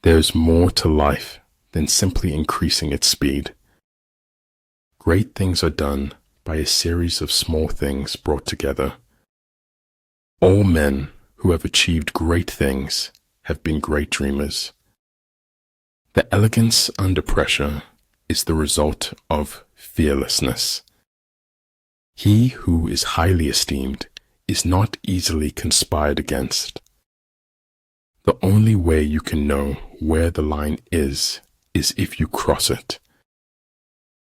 There's more to life than simply increasing its speed. Great things are done by a series of small things brought together. All men who have achieved great things have been great dreamers. The elegance under pressure is the result of fearlessness. He who is highly esteemed is not easily conspired against. The only way you can know where the line is if you cross it.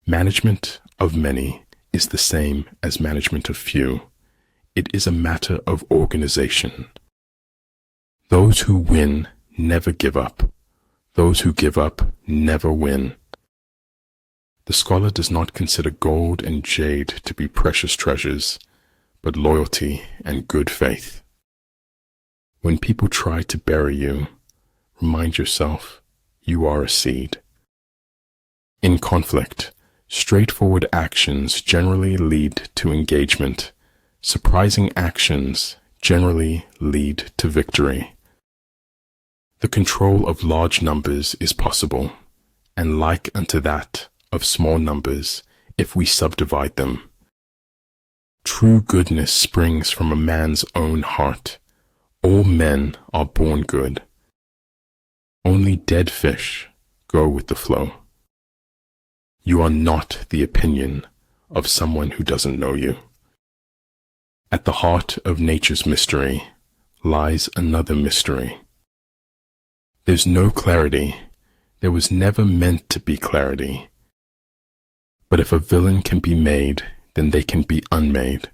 Management of many is the same as management of few. It is a matter of organization. Those who win never give up. Those who give up never win. The scholar does not consider gold and jade to be precious treasures, but loyalty and good faith. When people try to bury you, remind yourself you are a seed. In conflict, straightforward actions generally lead to engagement. Surprising actions generally lead to victory. The control of large numbers is possible, and like unto that of small numbers, if we subdivide them. True goodness springs from a man's own heart. All men are born good. Only dead fish go with the flow. You are not the opinion of someone who doesn't know you. At the heart of nature's mystery lies another mystery. There's no clarity. There was never meant to be clarity. But if a villain can be made, then they can be unmade.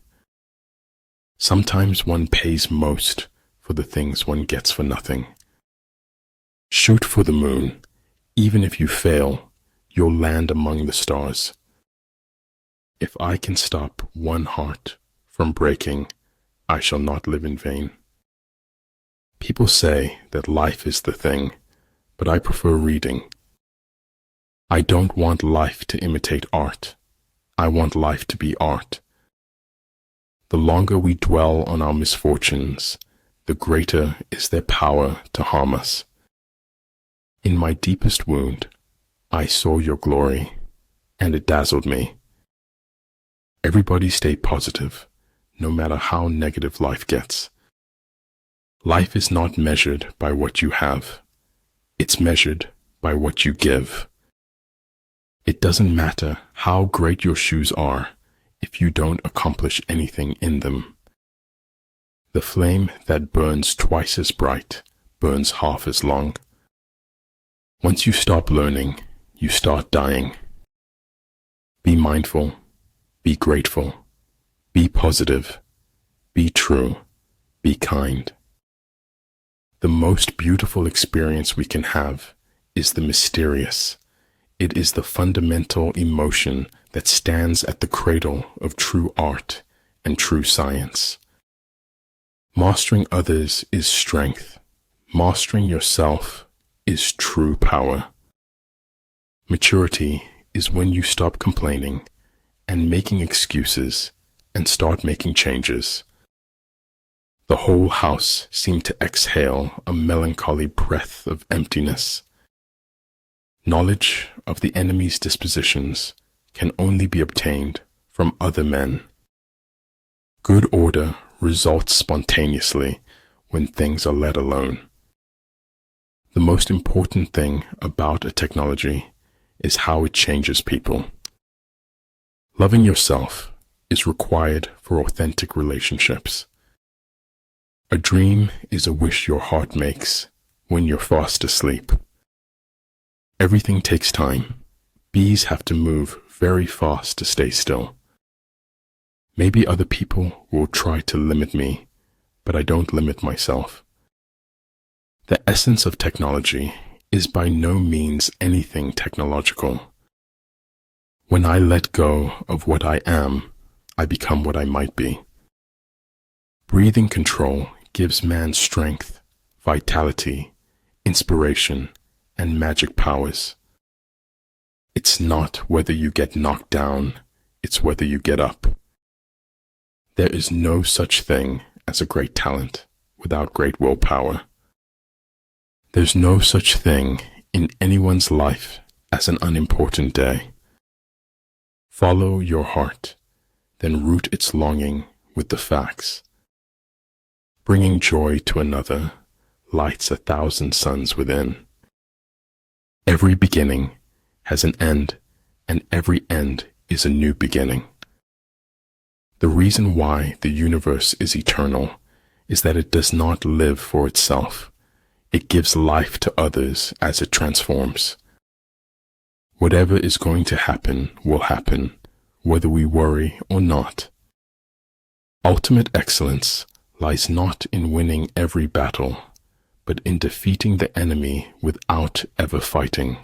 Sometimes one pays most for the things one gets for nothing. Shoot for the moon. Even if you fail, you'll land among the stars. If I can stop one heart from breaking, I shall not live in vain. People say that life is the thing, but I prefer reading. I don't want life to imitate art. I want life to be art. The longer we dwell on our misfortunes, the greater is their power to harm us. In my deepest wound, I saw your glory, and it dazzled me. Everybody stay positive, no matter how negative life gets. Life is not measured by what you have. It's measured by what you give. It doesn't matter how great your shoes are if you don't accomplish anything in them. The flame that burns twice as bright burns half as long. Once you stop learning, you start dying. Be mindful, be grateful, be positive, be true, be kind. The most beautiful experience we can have is the mysterious. It is the fundamental emotion that stands at the cradle of true art and true science. Mastering others is strength. Mastering yourself is true power. Maturity is when you stop complaining and making excuses and start making changes. The whole house seemed to exhale a melancholy breath of emptiness. Knowledge of the enemy's dispositions can only be obtained from other men. Good order results spontaneously when things are let alone. The most important thing about a technology is how it changes people. Loving yourself is required for authentic relationships. A dream is a wish your heart makes when you're fast asleep. Everything takes time. Bees have to move very fast to stay still. Maybe other people will try to limit me, but I don't limit myself. The essence of technology is by no means anything technological. When I let go of what I am, I become what I might be. Breathing control gives man strength, vitality, inspiration, and magic powers. It's not whether you get knocked down, it's whether you get up. There is no such thing as a great talent without great willpower. There's no such thing in anyone's life as an unimportant day. Follow your heart, then root its longing with the facts. Bringing joy to another lights 1,000 suns within. Every beginning has an end, and every end is a new beginning. The reason why the universe is eternal is that it does not live for itself. It gives life to others as it transforms. Whatever is going to happen will happen, whether we worry or not. Ultimate excellence lies not in winning every battle, but in defeating the enemy without ever fighting.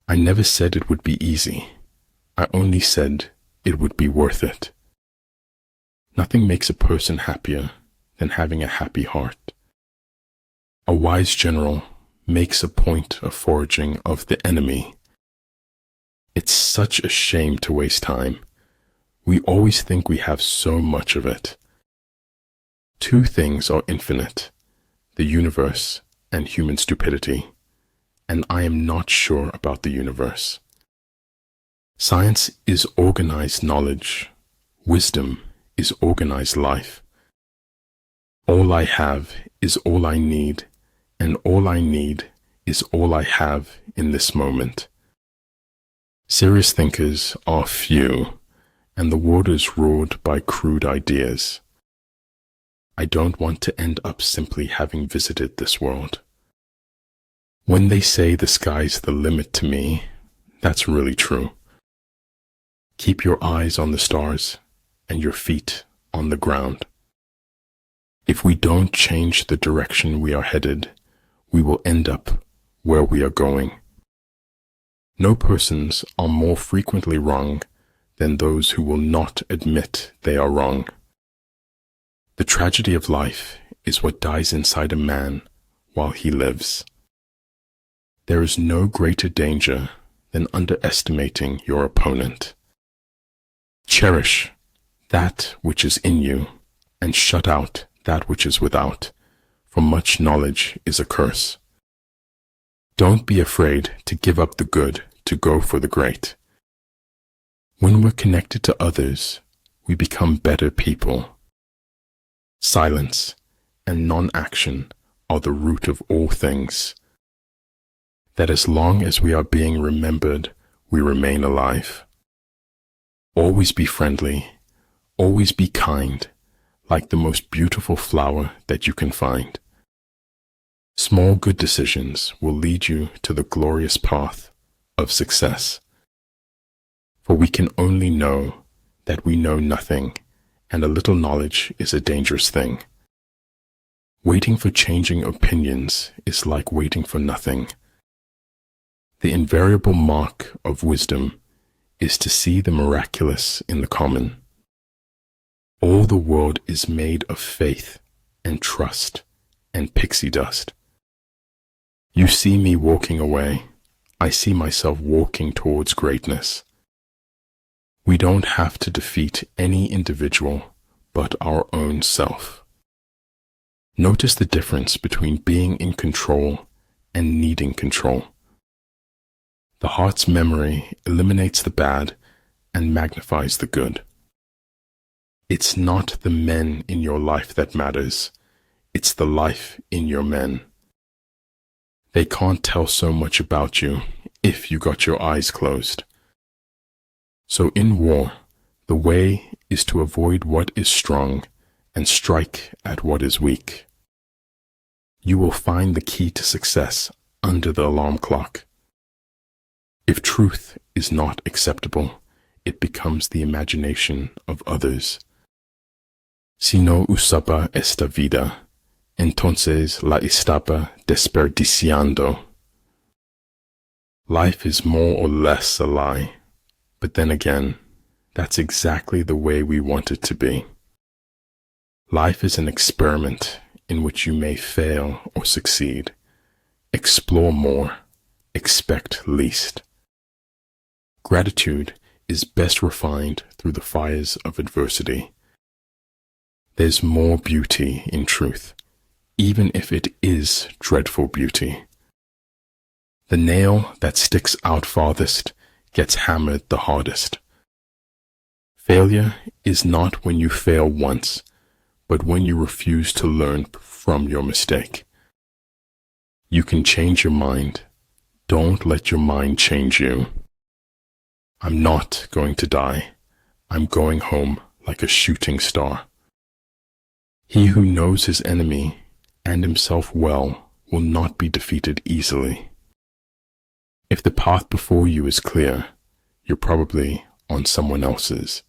I never said it would be easy. I only said it would be worth it. Nothing makes a person happier than having a happy heart. A wise general makes a point of foraging of the enemy. It's such a shame to waste time. We always think we have so much of it. Two things are infinite, the universe and human stupidity, and I am not sure about the universe. Science is organized knowledge. Wisdom is organized life. All I have is all I need, and all I need is all I have in this moment. Serious thinkers are few, and the world is ruled by crude ideas. I don't want to end up simply having visited this world. When they say the sky's the limit to me, that's really true. Keep your eyes on the stars and your feet on the ground. If we don't change the direction we are headed, we will end up where we are going. No persons are more frequently wrong than those who will not admit they are wrong. The tragedy of life is what dies inside a man while he lives. There is no greater danger than underestimating your opponent. Cherish that which is in you and shut out that which is without, for much knowledge is a curse. Don't be afraid to give up the good to go for the great. When we're connected to others, we become better people. Silence and non-action are the root of all things. That as long as we are being remembered, we remain alive. Always be friendly, always be kind, like the most beautiful flower that you can find. Small good decisions will lead you to the glorious path of success. For we can only know that we know nothing, and a little knowledge is a dangerous thing. Waiting for changing opinions is like waiting for nothing. The invariable mark of wisdom is to see the miraculous in the common. All the world is made of faith and trust and pixie dust. You see me walking away, I see myself walking towards greatness. We don't have to defeat any individual but our own self. Notice the difference between being in control and needing control. The heart's memory eliminates the bad and magnifies the good. It's not the men in your life that matters, it's the life in your men. They can't tell so much about you if you got your eyes closed. So in war, the way is to avoid what is strong and strike at what is weak. You will find the key to success under the alarm clock. If truth is not acceptable, it becomes the imagination of others. Si no usaba esta vida, entonces la estaba desperdiciando. Life is more or less a lie, but then again, that's exactly the way we want it to be. Life is an experiment in which you may fail or succeed. Explore more, expect least. Gratitude is best refined through the fires of adversity. There's more beauty in truth, even if it is dreadful beauty. The nail that sticks out farthest gets hammered the hardest. Failure is not when you fail once, but when you refuse to learn from your mistake. You can change your mind. Don't let your mind change you. I'm not going to die. I'm going home like a shooting star. He who knows his enemy and himself well will not be defeated easily. If the path before you is clear, you're probably on someone else's.